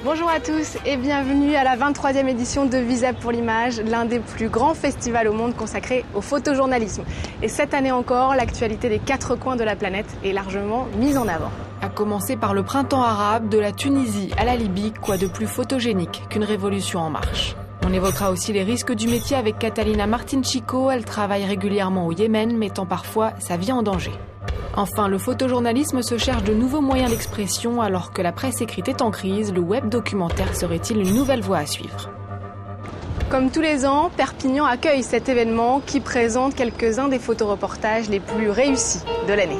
Bonjour à tous et bienvenue à la 23e édition de Visa pour l'image, l'un des plus grands festivals au monde consacré au photojournalisme. Et cette année encore, l'actualité des quatre coins de la planète est largement mise en avant. À commencer par le printemps arabe, de la Tunisie à la Libye, quoi de plus photogénique qu'une révolution en marche. On évoquera aussi les risques du métier avec Catalina Martin-Chico. Elle travaille régulièrement au Yémen, mettant parfois sa vie en danger. Enfin, le photojournalisme se cherche de nouveaux moyens d'expression. Alors que la presse écrite est en crise, le web documentaire serait-il une nouvelle voie à suivre? Comme tous les ans, Perpignan accueille cet événement qui présente quelques-uns des photoreportages les plus réussis de l'année.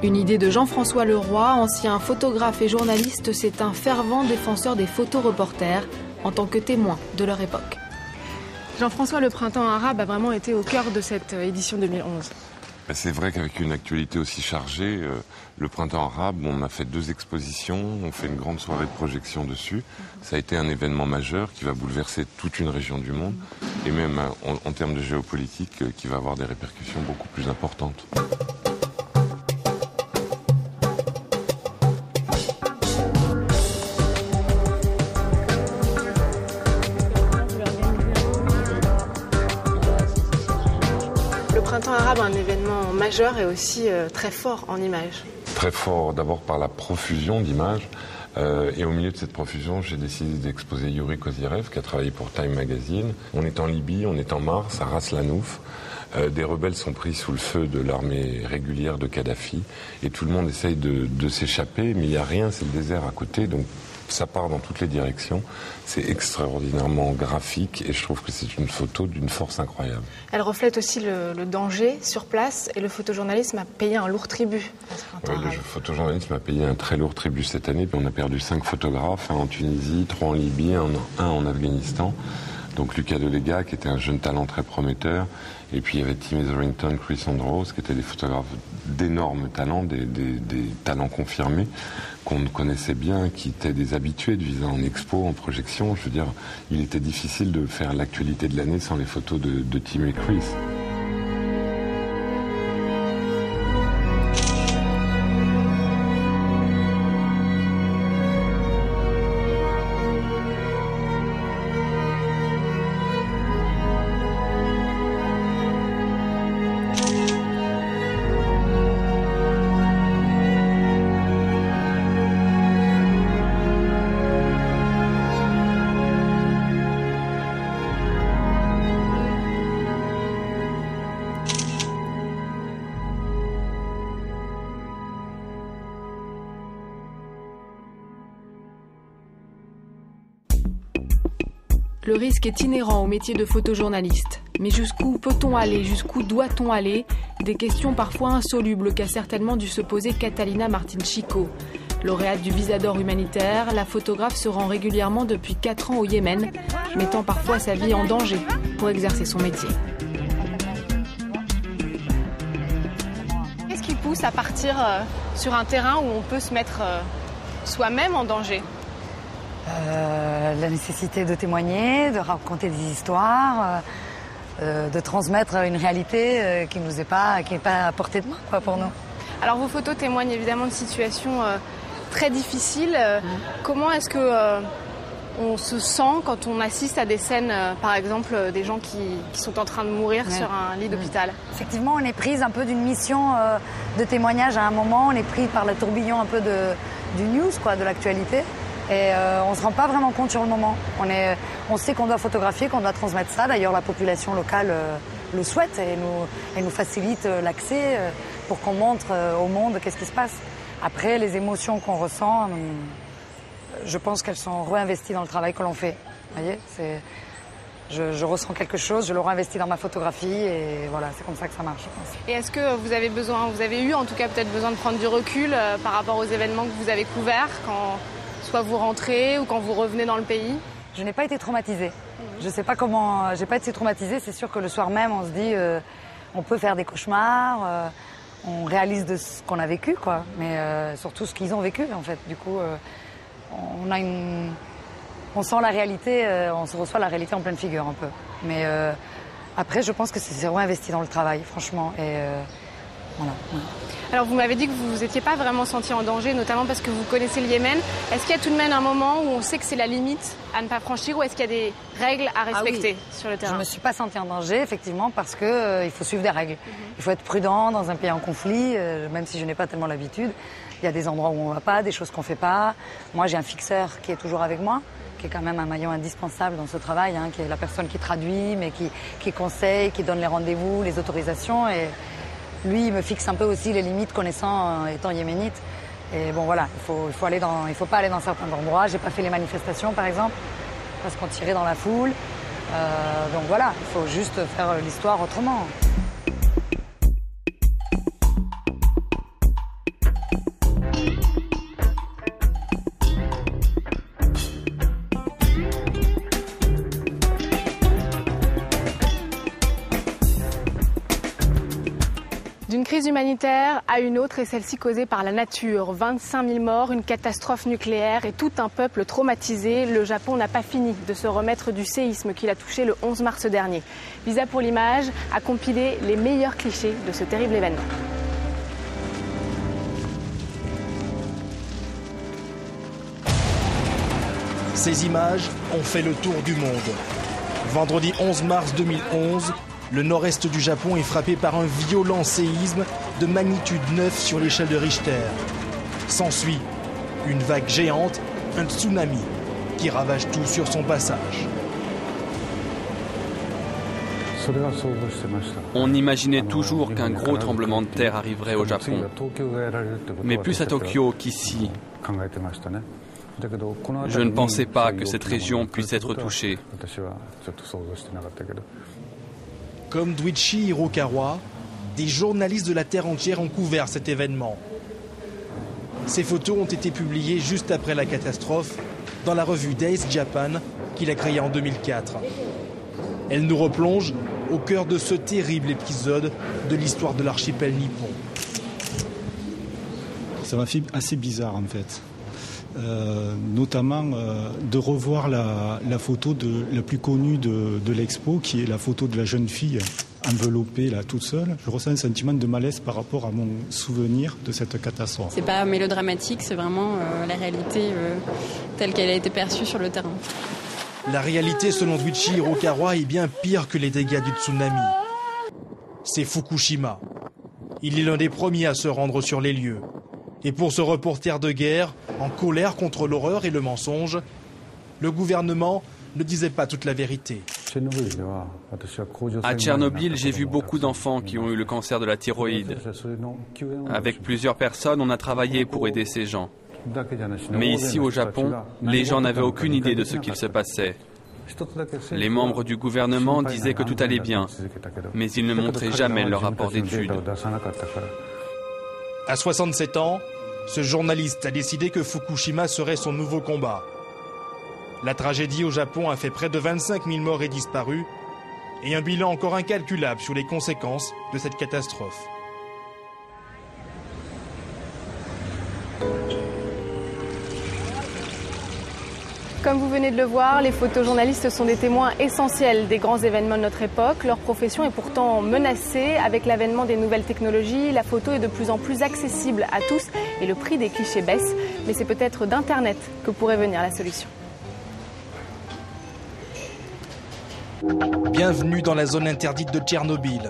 Une idée de Jean-François Leroy, ancien photographe et journaliste, c'est un fervent défenseur des photoreporters en tant que témoin de leur époque. Jean-François, le printemps arabe a vraiment été au cœur de cette édition 2011. C'est vrai qu'avec une actualité aussi chargée, le printemps arabe, on a fait 2 expositions, on fait une grande soirée de projection dessus. Ça a été un événement majeur qui va bouleverser toute une région du monde et même en termes de géopolitique qui va avoir des répercussions beaucoup plus importantes. Le printemps arabe, un événement majeur et aussi très fort en images. Très fort d'abord par la profusion d'images. Et au milieu de cette profusion, j'ai décidé d'exposer Yuri Kozyrev, qui a travaillé pour Time Magazine. On est en Libye, on est en mars, à Ras Lanouf. Des rebelles sont pris sous le feu de l'armée régulière de Kadhafi. Et tout le monde essaye de s'échapper, mais il n'y a rien, c'est le désert à côté. Donc ça part dans toutes les directions. C'est extraordinairement graphique et je trouve que c'est une photo d'une force incroyable. Elle reflète aussi le danger sur place et le photojournalisme a payé un lourd tribut. Le photojournalisme a payé un très lourd tribut cette année. On a perdu 5 photographes, un en Tunisie, 3 en Libye, un en Afghanistan. Donc Lucas Delega, qui était un jeune talent très prometteur. Et puis il y avait Tim Etherington, Chris Andros, qui étaient des photographes d'énormes talents, des talents confirmés, qu'on connaissait bien, qui étaient des habitués de Visa en expo, en projection. Je veux dire, il était difficile de faire l'actualité de l'année sans les photos de Tim et Chris. Le risque est inhérent au métier de photojournaliste. Mais jusqu'où peut-on aller? Jusqu'où doit-on aller? Des questions parfois insolubles qu'a certainement dû se poser Catalina Martin-Chico. Lauréate du Visa d'or humanitaire, la photographe se rend régulièrement depuis 4 ans au Yémen, mettant parfois sa vie en danger pour exercer son métier. Qu'est-ce qui pousse à partir sur un terrain où on peut se mettre soi-même en danger? La nécessité de témoigner, de raconter des histoires, de transmettre une réalité qui n'est pas à portée de main quoi, pour nous. Alors vos photos témoignent évidemment de situations très difficiles. Comment est-ce que on se sent quand on assiste à des scènes, par exemple, des gens qui sont en train de mourir sur un lit d'hôpital? Effectivement, on est prise un peu d'une mission de témoignage à un moment. On est pris par le tourbillon un peu du news, quoi, de l'actualité. Et on ne se rend pas vraiment compte sur le moment. On sait qu'on doit photographier, qu'on doit transmettre ça. D'ailleurs, la population locale le souhaite et nous facilite l'accès pour qu'on montre au monde qu'est-ce qui se passe. Après, les émotions qu'on ressent, je pense qu'elles sont réinvesties dans le travail que l'on fait. Vous voyez, je ressens quelque chose, je le réinvestis dans ma photographie et voilà, c'est comme ça que ça marche, je pense. Et est-ce que vous avez eu en tout cas peut-être besoin de prendre du recul par rapport aux événements que vous avez couverts soit vous rentrez ou quand vous revenez dans le pays? Je n'ai pas été traumatisée. Je ne sais pas comment... J'ai pas été traumatisée. C'est sûr que le soir même, on se dit... on peut faire des cauchemars, on réalise de ce qu'on a vécu, quoi. Mais surtout ce qu'ils ont vécu, en fait. Du coup, on sent la réalité, on se reçoit la réalité en pleine figure, un peu. Mais après, je pense que c'est zéro investi dans le travail, franchement. Et voilà. Ouais. Alors vous m'avez dit que vous vous étiez pas vraiment senti en danger, notamment parce que vous connaissez le Yémen. Est-ce qu'il y a tout de même un moment où on sait que c'est la limite à ne pas franchir, ou est-ce qu'il y a des règles à respecter sur le terrain? Je me suis pas sentie en danger, effectivement, parce que il faut suivre des règles. Il faut être prudent dans un pays en conflit, même si je n'ai pas tellement l'habitude. Il y a des endroits où on va pas, des choses qu'on fait pas. Moi, j'ai un fixeur qui est toujours avec moi, qui est quand même un maillon indispensable dans ce travail, qui est la personne qui traduit, mais qui conseille, qui donne les rendez-vous, les autorisations. Et lui, il me fixe un peu aussi les limites, connaissant étant yéménite. Et bon, voilà, il faut pas aller dans certains endroits. J'ai pas fait les manifestations, par exemple, parce qu'on tirait dans la foule. Donc voilà, il faut juste faire l'histoire autrement. D'une crise humanitaire à une autre, et celle-ci causée par la nature. 25 000 morts, une catastrophe nucléaire et tout un peuple traumatisé. Le Japon n'a pas fini de se remettre du séisme qui l'a touché le 11 mars dernier. Visa pour l'image a compilé les meilleurs clichés de ce terrible événement. Ces images ont fait le tour du monde. Vendredi 11 mars 2011, le nord-est du Japon est frappé par un violent séisme de magnitude 9 sur l'échelle de Richter. S'ensuit une vague géante, un tsunami qui ravage tout sur son passage. On imaginait toujours qu'un gros tremblement de terre arriverait au Japon, mais plus à Tokyo qu'ici. Je ne pensais pas que cette région puisse être touchée. Comme Dwichi Hirokawa, des journalistes de la Terre entière ont couvert cet événement. Ces photos ont été publiées juste après la catastrophe dans la revue Days Japan qu'il a créée en 2004. Elles nous replongent au cœur de ce terrible épisode de l'histoire de l'archipel nippon. Ça m'a fait assez bizarre en fait. Notamment de revoir la photo la plus connue de l'expo, qui est la photo de la jeune fille enveloppée là toute seule. Je ressens un sentiment de malaise par rapport à mon souvenir de cette catastrophe. C'est pas mélodramatique, c'est vraiment la réalité telle qu'elle a été perçue sur le terrain. La réalité selon Dwichi Hirokawa est bien pire que les dégâts du tsunami. C'est Fukushima. Il est l'un des premiers à se rendre sur les lieux. Et pour ce reporter de guerre, en colère contre l'horreur et le mensonge, le gouvernement ne disait pas toute la vérité. À Tchernobyl, j'ai vu beaucoup d'enfants qui ont eu le cancer de la thyroïde. Avec plusieurs personnes, on a travaillé pour aider ces gens. Mais ici, au Japon, les gens n'avaient aucune idée de ce qu'il se passait. Les membres du gouvernement disaient que tout allait bien, mais ils ne montraient jamais leur rapport d'études. À 67 ans, ce journaliste a décidé que Fukushima serait son nouveau combat. La tragédie au Japon a fait près de 25 000 morts et disparus, et un bilan encore incalculable sur les conséquences de cette catastrophe. Comme vous venez de le voir, les photojournalistes sont des témoins essentiels des grands événements de notre époque. Leur profession est pourtant menacée. Avec l'avènement des nouvelles technologies, la photo est de plus en plus accessible à tous et le prix des clichés baisse. Mais c'est peut-être d'Internet que pourrait venir la solution. Bienvenue dans la zone interdite de Tchernobyl.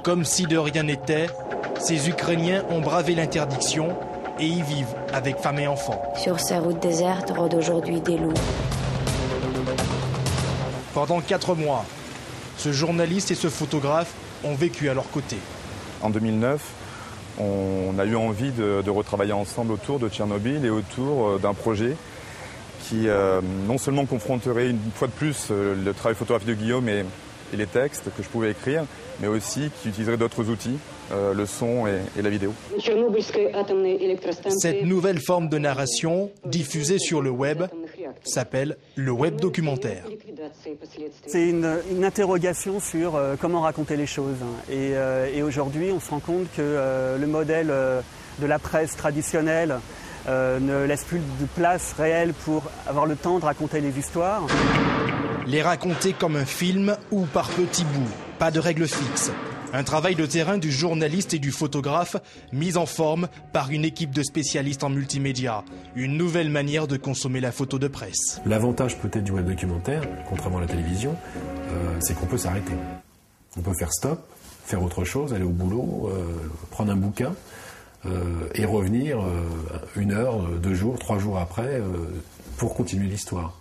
Comme si de rien n'était, ces Ukrainiens ont bravé l'interdiction et y vivent avec femmes et enfants. Sur ces routes désertes rôdent aujourd'hui des loups. Pendant 4 mois, ce journaliste et ce photographe ont vécu à leur côté. En 2009, on a eu envie de retravailler ensemble autour de Tchernobyl et autour d'un projet qui non seulement confronterait une fois de plus le travail photographique de Guillaume et et les textes que je pouvais écrire, mais aussi qui utiliserait d'autres outils, le son et la vidéo. Cette nouvelle forme de narration, diffusée sur le web, s'appelle le web documentaire. C'est une interrogation sur comment raconter les choses. Et aujourd'hui, on se rend compte que le modèle de la presse traditionnelle ne laisse plus de place réelle pour avoir le temps de raconter les histoires. Les raconter comme un film ou par petits bouts, pas de règles fixes. Un travail de terrain du journaliste et du photographe mis en forme par une équipe de spécialistes en multimédia. Une nouvelle manière de consommer la photo de presse. L'avantage peut-être du web documentaire, contrairement à la télévision, c'est qu'on peut s'arrêter. On peut faire stop, faire autre chose, aller au boulot, prendre un bouquin et revenir 1 heure, 2 jours, 3 jours après pour continuer l'histoire.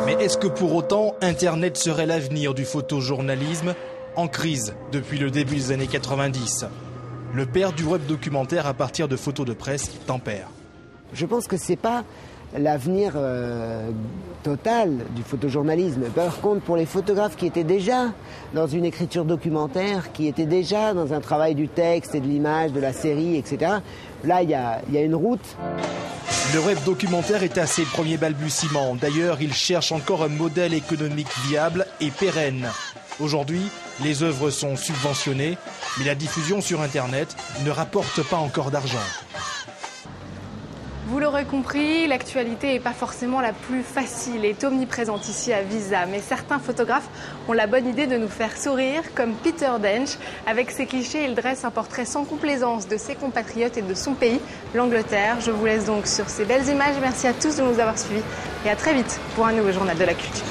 Mais est-ce que pour autant Internet serait l'avenir du photojournalisme ? En crise depuis le début des années 90. Le père du web documentaire à partir de photos de presse tempère. Je pense que c'est pas l'avenir total du photojournalisme. Par contre, pour les photographes qui étaient déjà dans une écriture documentaire, qui étaient déjà dans un travail du texte et de l'image, de la série, etc., là, il y a une route. Le web documentaire est à ses premiers balbutiements. D'ailleurs, il cherche encore un modèle économique viable et pérenne. Aujourd'hui, les œuvres sont subventionnées, mais la diffusion sur Internet ne rapporte pas encore d'argent. Vous l'aurez compris, l'actualité n'est pas forcément la plus facile et omniprésente ici à Visa. Mais certains photographes ont la bonne idée de nous faire sourire, comme Peter Dench. Avec ses clichés, il dresse un portrait sans complaisance de ses compatriotes et de son pays, l'Angleterre. Je vous laisse donc sur ces belles images. Merci à tous de nous avoir suivis et à très vite pour un nouveau journal de la culture.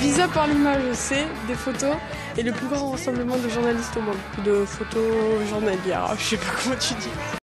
Visa par l'image, c'est des photos et le plus grand rassemblement de journalistes au monde. De photos journalières, je sais pas comment tu dis.